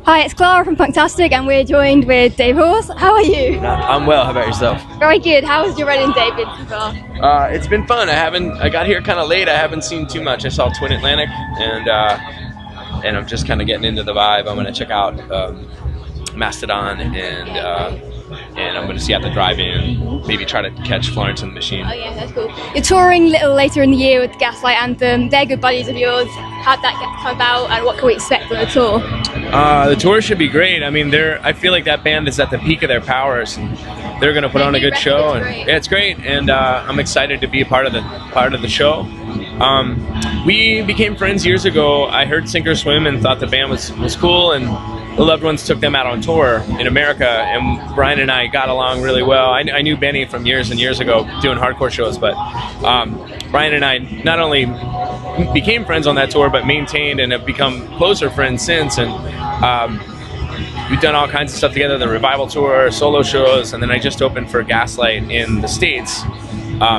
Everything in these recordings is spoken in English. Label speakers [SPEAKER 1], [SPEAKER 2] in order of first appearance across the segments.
[SPEAKER 1] Hi, it's Clara from Punktastic, and we're joined with Dave Hause. How are you?
[SPEAKER 2] I'm well. How about yourself?
[SPEAKER 1] Very good. How has your Reading day been so far?
[SPEAKER 2] It's been fun. I got here kind of late. I haven't seen too much. I saw Twin Atlantic, and I'm just kind of getting into the vibe. I'm gonna check out Mastodon, and I'm gonna see out the drive-in. Maybe try to catch Florence and the Machine.
[SPEAKER 1] Oh yeah, that's cool. You're touring a little later in the year with Gaslight Anthem. They're good buddies of yours. How'd that come about, and what can we expect from the tour?
[SPEAKER 2] The tour should be great. I mean, I feel like that band is at the peak of their powers, and they're going to put on a good show. And yeah, it's great, and I'm excited to be a part of the show. We became friends years ago. I heard Sink or Swim and thought the band was cool, and the Loved Ones took them out on tour in America, and Brian and I got along really well. I knew Benny from years and years ago doing hardcore shows, but Brian and I not only became friends on that tour, but maintained and have become closer friends since. And we've done all kinds of stuff together, the Revival Tour, solo shows, and then I just opened for Gaslight in the States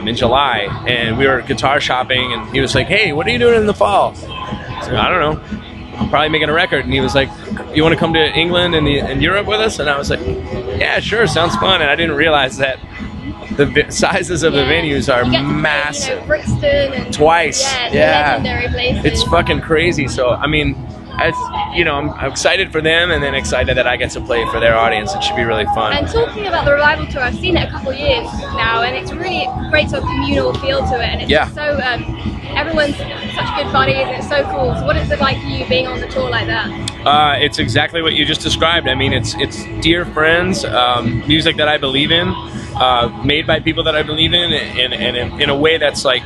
[SPEAKER 2] in July, and we were guitar shopping, and he was like, "Hey, what are you doing in the fall?" I said, "I don't know. I'm probably making a record." And he was like, "You want to come to England and Europe with us?" And I was like, "Yeah, sure, sounds fun." And I didn't realize that the sizes of the venues are massive.
[SPEAKER 1] To, Brixton and
[SPEAKER 2] twice. Yeah.
[SPEAKER 1] Legendary places.
[SPEAKER 2] It's fucking crazy. So I mean, I'm excited for them, and then excited that I get to play for their audience. It should be really fun.
[SPEAKER 1] And talking about the Revival Tour, I've seen it a couple of years now, and it's really great sort of communal feel to it, and it's just so everyone's such good buddies, and it's so cool. So what is it like for you being on the tour like that?
[SPEAKER 2] It's exactly what you just described. I mean, it's dear friends, music that I believe in, made by people that I believe in, and in a way that's like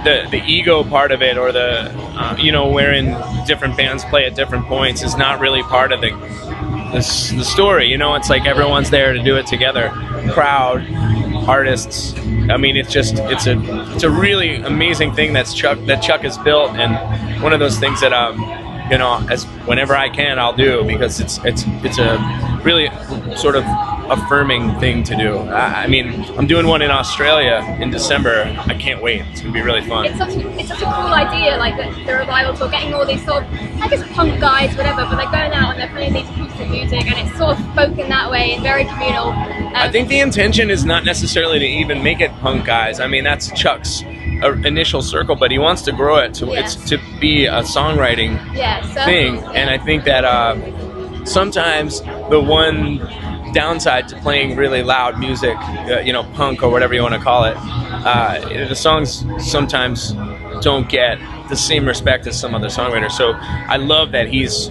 [SPEAKER 2] the ego part of it, or the wherein different bands play at different points, is not really part of the story. It's like everyone's there to do it together. Crowd, artists. I mean, it's a really amazing thing that Chuck has built, and one of those things that as whenever I can, I'll do, because it's a really sort of affirming thing to do. I mean, I'm doing one in Australia in December. I can't wait. It's gonna be really fun.
[SPEAKER 1] It's such a cool idea, like the Revival Tour, getting all these sort of, I guess, punk guys, whatever, but they're going out and they're playing these acoustic music, and it's sort of spoken that way and very communal.
[SPEAKER 2] I think the intention is not necessarily to even make it punk guys. I mean, that's Chuck's initial circle, but he wants to grow it to it's to be a songwriting thing. And I think that sometimes the one downside to playing really loud music, punk or whatever you want to call it, the songs sometimes don't get the same respect as some other songwriters. So I love that he's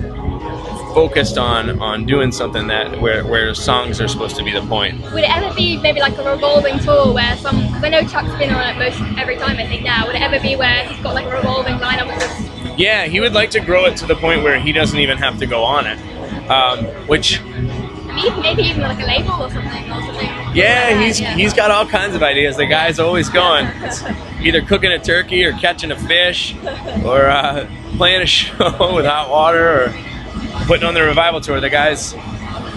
[SPEAKER 2] focused on doing something where songs are supposed to be the point.
[SPEAKER 1] Would it ever be maybe like a revolving tour where because I know Chuck's been on it most every time, I think, now, would it ever be where he's got like a revolving lineup of just...
[SPEAKER 2] Yeah, he would like to grow it to the point where he doesn't even have to go on it, which...
[SPEAKER 1] Maybe even like a label or something.
[SPEAKER 2] Yeah, he's got all kinds of ideas. The guy's always going. It's either cooking a turkey or catching a fish, or playing a show with hot water, or putting on the Revival Tour. The guy's,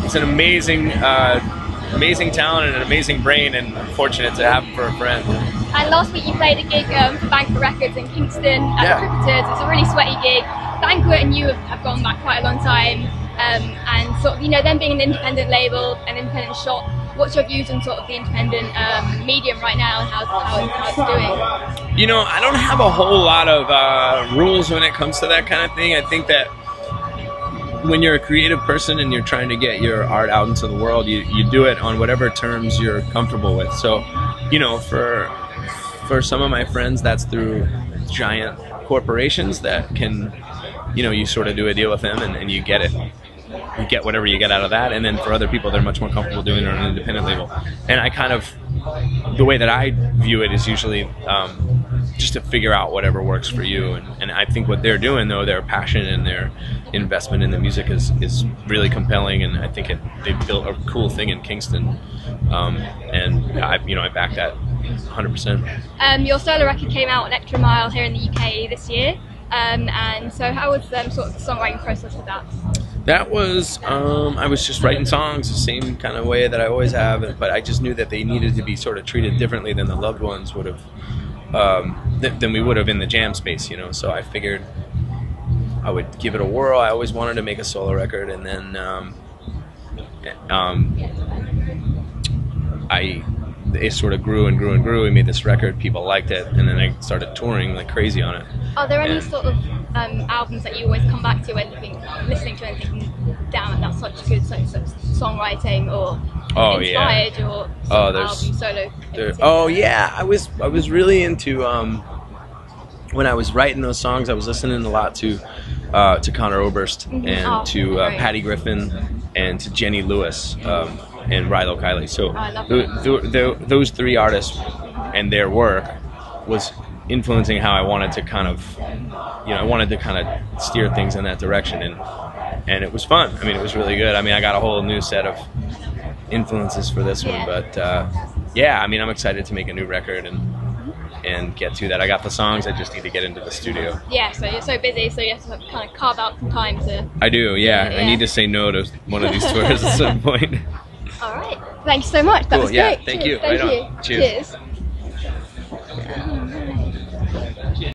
[SPEAKER 2] it's an amazing talent and an amazing brain, and I'm fortunate to have him for a friend.
[SPEAKER 1] And last week you played a gig for Banquet Records in Kingston at the Cricketers. It was a really sweaty gig. Banquet and you have gone back quite a long time. And sort of, them being an independent label, an independent shop, what's your views on sort of the independent medium right now, and how it's doing?
[SPEAKER 2] I don't have a whole lot of rules when it comes to that kind of thing. I think that when you're a creative person and you're trying to get your art out into the world, you do it on whatever terms you're comfortable with. So, for some of my friends, that's through giant corporations that can, you sort of do a deal with them, and you get it. You get whatever you get out of that. And then for other people, they're much more comfortable doing it on an independent label. And I kind of, the way that I view it is usually just to figure out whatever works for you. And I think what they're doing, though, their passion and their investment in the music is really compelling. And I think they've built a cool thing in Kingston. And I back that 100%.
[SPEAKER 1] Your solo record came out on Extra Mile here in the UK this year. And so how was sort of the songwriting process with that?
[SPEAKER 2] That was, I was just writing songs the same kind of way that I always have, but I just knew that they needed to be sort of treated differently than the Loved Ones would have, than we would have in the jam space, So I figured I would give it a whirl. I always wanted to make a solo record, and then it sort of grew and grew and grew. We made this record, people liked it, and then I started touring like crazy on it.
[SPEAKER 1] Are there any sort of albums that you always come back to when you're listening to and thinking, damn, that's such good songwriting, or inspired your album solo?
[SPEAKER 2] I was really into when I was writing those songs. I was listening a lot to Conor Oberst and to Patty Griffin and to Jenny Lewis and Rilo Kiley. So those three artists and their work was influencing how I wanted to kind of steer things in that direction, and it was fun. I mean, it was really good. I mean, I got a whole new set of influences for this one, but I mean, I'm excited to make a new record and get to that. I got the songs, I just need to get into the studio.
[SPEAKER 1] Yeah, so you're so busy, so you have to kind of carve out some time to...
[SPEAKER 2] I do, yeah. I need to say no to one of these tours at some point.
[SPEAKER 1] All right. Thank you so much. That was great.
[SPEAKER 2] Thank you.
[SPEAKER 1] Thank you.
[SPEAKER 2] Cheers.
[SPEAKER 1] Cheers.